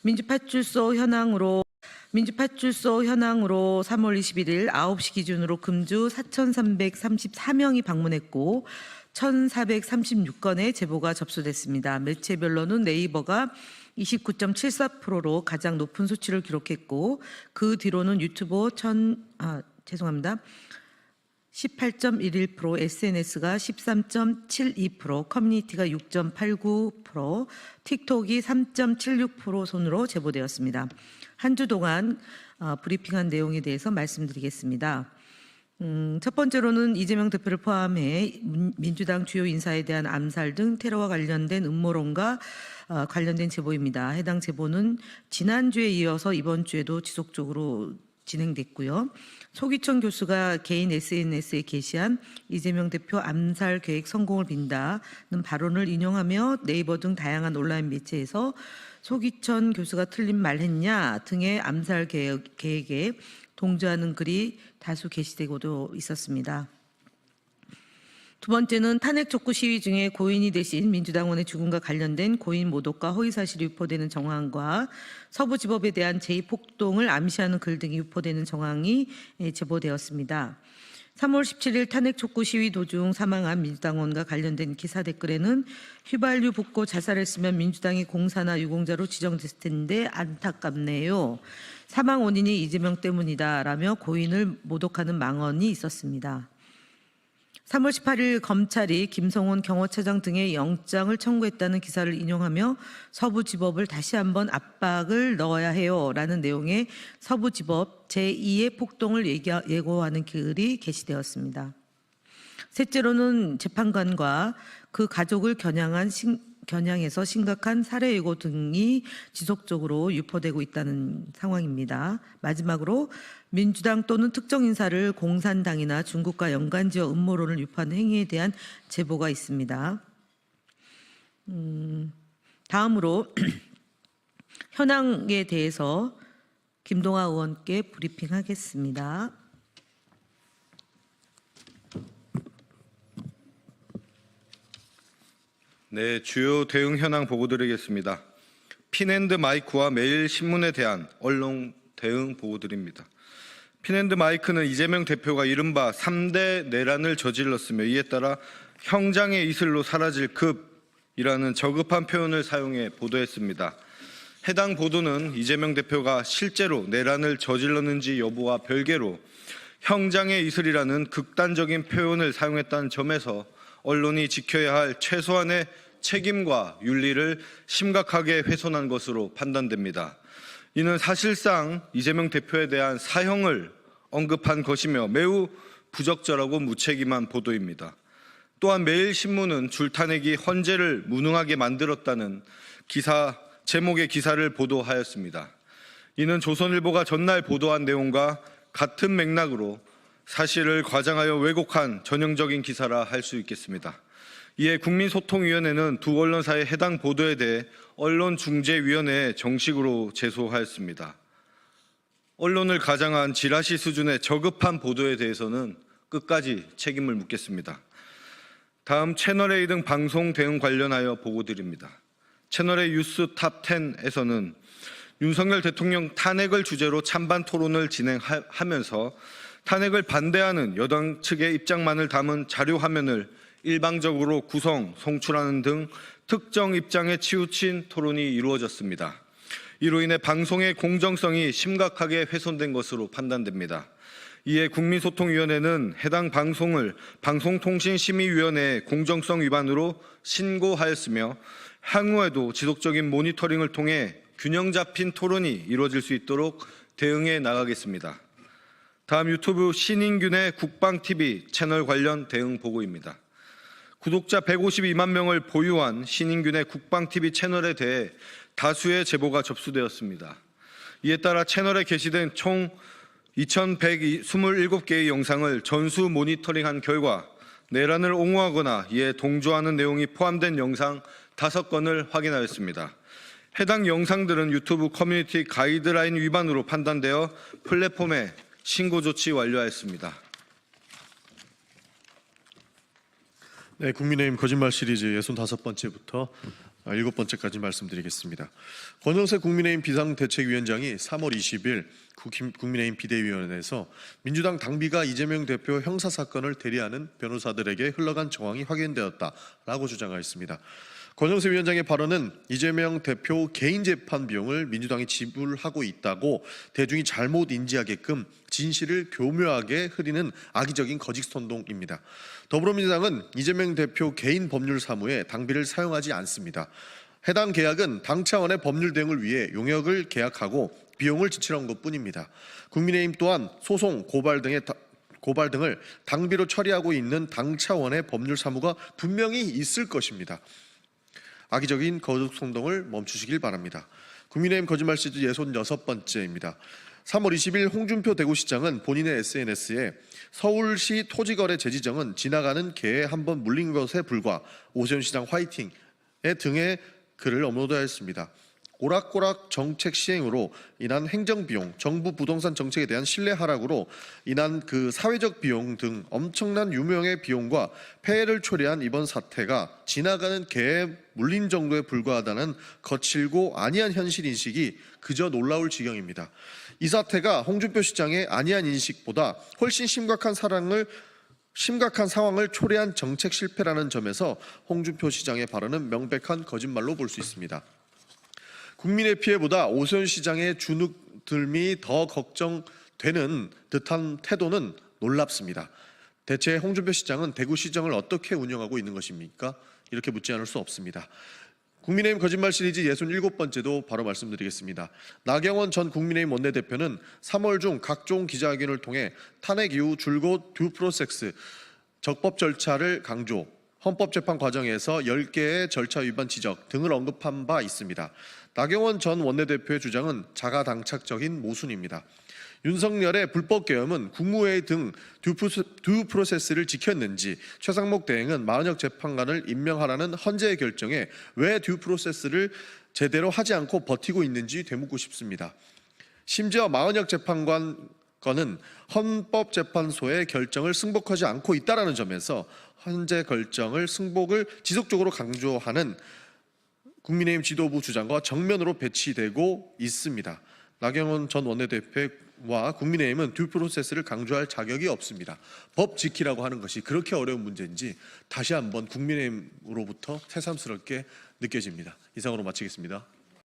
민주파출소 현황으로 3월 21일 9시 기준으로 금주 4,334명이 방문했고 1,436건의 제보가 접수됐습니다. 매체별로는 네이버가 29.74%로 가장 높은 수치를 기록했고 그 뒤로는 유튜브 18.11%, SNS가 13.72%, 커뮤니티가 6.89%, 틱톡이 3.76% 순으로 제보되었습니다. 한 주 동안 브리핑한 내용에 대해서 말씀드리겠습니다. 첫 번째로는 이재명 대표를 포함해 민주당 주요 인사에 대한 암살 등 테러와 관련된 음모론과 관련된 제보입니다. 해당 제보는 지난주에 이어서 이번 주에도 지속적으로 진행됐고요. 소기천 교수가 개인 SNS에 게시한 이재명 대표 암살 계획 성공을 빈다는 발언을 인용하며 네이버 등 다양한 온라인 매체에서 소기천 교수가 틀린 말 했냐 등의 암살 계획에 동조하는 글이 다수 게시되고도 있었습니다. 두 번째는 탄핵 촉구 시위 중에 고인이 되신 민주당원의 죽음과 관련된 고인 모독과 허위사실이 유포되는 정황과 서부지법에 대한 제2폭동을 암시하는 글 등이 유포되는 정황이 제보되었습니다. 3월 17일 탄핵 촉구 시위 도중 사망한 민주당원과 관련된 기사 댓글에는 휘발유 붓고 자살했으면 민주당이 공사나 유공자로 지정됐을 텐데 안타깝네요. 사망 원인이 이재명 때문이다라며 고인을 모독하는 망언이 있었습니다. 3월 18일 검찰이 김성훈 경호처장 등의 영장을 청구했다는 기사를 인용하며 서부지법을 다시 한번 압박을 넣어야 해요라는 내용의 서부지법 제2의 폭동을 예고하는 글이 게시되었습니다. 셋째로는 재판관과 그 가족을 겨냥해서 심각한 살해 예고 등이 지속적으로 유포되고 있다는 상황입니다. 마지막으로 민주당 또는 특정 인사를 공산당이나 중국과 연관지어 음모론을 유포하는 행위에 대한 제보가 있습니다. 다음으로 현황에 대해서 김동아 의원께 브리핑하겠습니다. 네, 주요 대응 현황 보고드리겠습니다. 핀앤드마이크와 매일신문에 대한 언론 대응 보고드립니다. 핀앤드마이크는 이재명 대표가 이른바 3대 내란을 저질렀으며 이에 따라 형장의 이슬로 사라질 급이라는 저급한 표현을 사용해 보도했습니다. 해당 보도는 이재명 대표가 실제로 내란을 저질렀는지 여부와 별개로 형장의 이슬이라는 극단적인 표현을 사용했다는 점에서 언론이 지켜야 할 최소한의 책임과 윤리를 심각하게 훼손한 것으로 판단됩니다. 이는 사실상 이재명 대표에 대한 사형을 언급한 것이며 매우 부적절하고 무책임한 보도입니다. 또한 매일신문은 줄타내기 헌재를 무능하게 만들었다는 제목의 기사를 보도하였습니다. 이는 조선일보가 전날 보도한 내용과 같은 맥락으로 사실을 과장하여 왜곡한 전형적인 기사라 할 수 있겠습니다. 이에 국민소통위원회는 두 언론사의 해당 보도에 대해 언론중재위원회에 정식으로 제소하였습니다. 언론을 가장한 지라시 수준의 저급한 보도에 대해서는 끝까지 책임을 묻겠습니다. 다음 채널A 등 방송 대응 관련하여 보고드립니다. 채널A 뉴스 탑10에서는 윤석열 대통령 탄핵을 주제로 찬반 토론을 진행하면서 탄핵을 반대하는 여당 측의 입장만을 담은 자료 화면을 일방적으로 송출하는 등 특정 입장에 치우친 토론이 이루어졌습니다. 이로 인해 방송의 공정성이 심각하게 훼손된 것으로 판단됩니다. 이에 국민소통위원회는 해당 방송을 방송통신심의위원회에 공정성 위반으로 신고하였으며 향후에도 지속적인 모니터링을 통해 균형 잡힌 토론이 이루어질 수 있도록 대응해 나가겠습니다. 다음 유튜브 신인균의 국방TV 채널 관련 대응 보고입니다. 구독자 152만 명을 보유한 신인균의 국방TV 채널에 대해 다수의 제보가 접수되었습니다. 이에 따라 채널에 게시된 총 2,127개의 영상을 전수 모니터링한 결과 내란을 옹호하거나 이에 동조하는 내용이 포함된 영상 5건을 확인하였습니다. 해당 영상들은 유튜브 커뮤니티 가이드라인 위반으로 판단되어 플랫폼에 신고 조치 완료하였습니다. 네, 국민의힘 거짓말 시리즈 65번째부터 7번째까지 말씀드리겠습니다. 권영세 국민의힘 비상대책위원장이 3월 20일 국민의힘 비대위원회에서 민주당 당비가 이재명 대표 형사 사건을 대리하는 변호사들에게 흘러간 정황이 확인되었다라고 주장하였습니다. 권영세 위원장의 발언은 이재명 대표 개인 재판 비용을 민주당이 지불하고 있다고 대중이 잘못 인지하게끔 진실을 교묘하게 흐리는 악의적인 거짓 선동입니다. 더불어민주당은 이재명 대표 개인 법률 사무에 당비를 사용하지 않습니다. 해당 계약은 당 차원의 법률 대응을 위해 용역을 계약하고 비용을 지출한 것뿐입니다. 국민의힘 또한 소송, 고발 등을 당비로 처리하고 있는 당 차원의 법률 사무가 분명히 있을 것입니다. 악의적인 거짓 선동을 멈추시길 바랍니다. 국민의힘 거짓말 시리즈 66번째입니다. 3월 20일 홍준표 대구시장은 본인의 SNS에 서울시 토지거래 재지정은 지나가는 개에 한번 물린 것에 불과 오세훈 시장 화이팅 등의 글을 업로드하였습니다. 오락가락 정책 시행으로 인한 행정비용, 정부 부동산 정책에 대한 신뢰 하락으로 인한 그 사회적 비용 등 엄청난 유명의 비용과 폐해를 초래한 이번 사태가 지나가는 개에 물린 정도에 불과하다는 거칠고 안이한 현실 인식이 그저 놀라울 지경입니다. 이 사태가 홍준표 시장의 안이한 인식보다 훨씬 심각한 상황을 초래한 정책 실패라는 점에서 홍준표 시장의 발언은 명백한 거짓말로 볼 수 있습니다. 국민의 피해보다 오세훈 시장의 주눅들미 더 걱정되는 듯한 태도는 놀랍습니다. 대체 홍준표 시장은 대구시정을 어떻게 운영하고 있는 것입니까? 이렇게 묻지 않을 수 없습니다. 국민의힘 거짓말 시리즈 67번째도 바로 말씀드리겠습니다. 나경원 전 국민의힘 원내대표는 3월 중 각종 기자회견을 통해 탄핵 이후 줄곧 듀 프로세스, 적법 절차를 강조, 헌법재판 과정에서 10개의 절차 위반 지적 등을 언급한 바 있습니다. 나경원 전 원내대표의 주장은 자가당착적인 모순입니다. 윤석열의 불법 계엄은 국무회의 등 듀 프로세스를 지켰는지 최상목 대행은 마은혁 재판관을 임명하라는 헌재의 결정에 왜 듀 프로세스를 제대로 하지 않고 버티고 있는지 되묻고 싶습니다. 심지어 마은혁 재판관은 헌법재판소의 결정을 승복하지 않고 있다는 점에서 헌재 결정을 승복을 지속적으로 강조하는 국민의힘 지도부 주장과 정면으로 배치되고 있습니다. 나경원 전 원내대표와 국민의힘은 듀 프로세스를 강조할 자격이 없습니다. 법 지키라고 하는 것이 그렇게 어려운 문제인지 다시 한번 국민의힘으로부터 새삼스럽게 느껴집니다. 이상으로 마치겠습니다.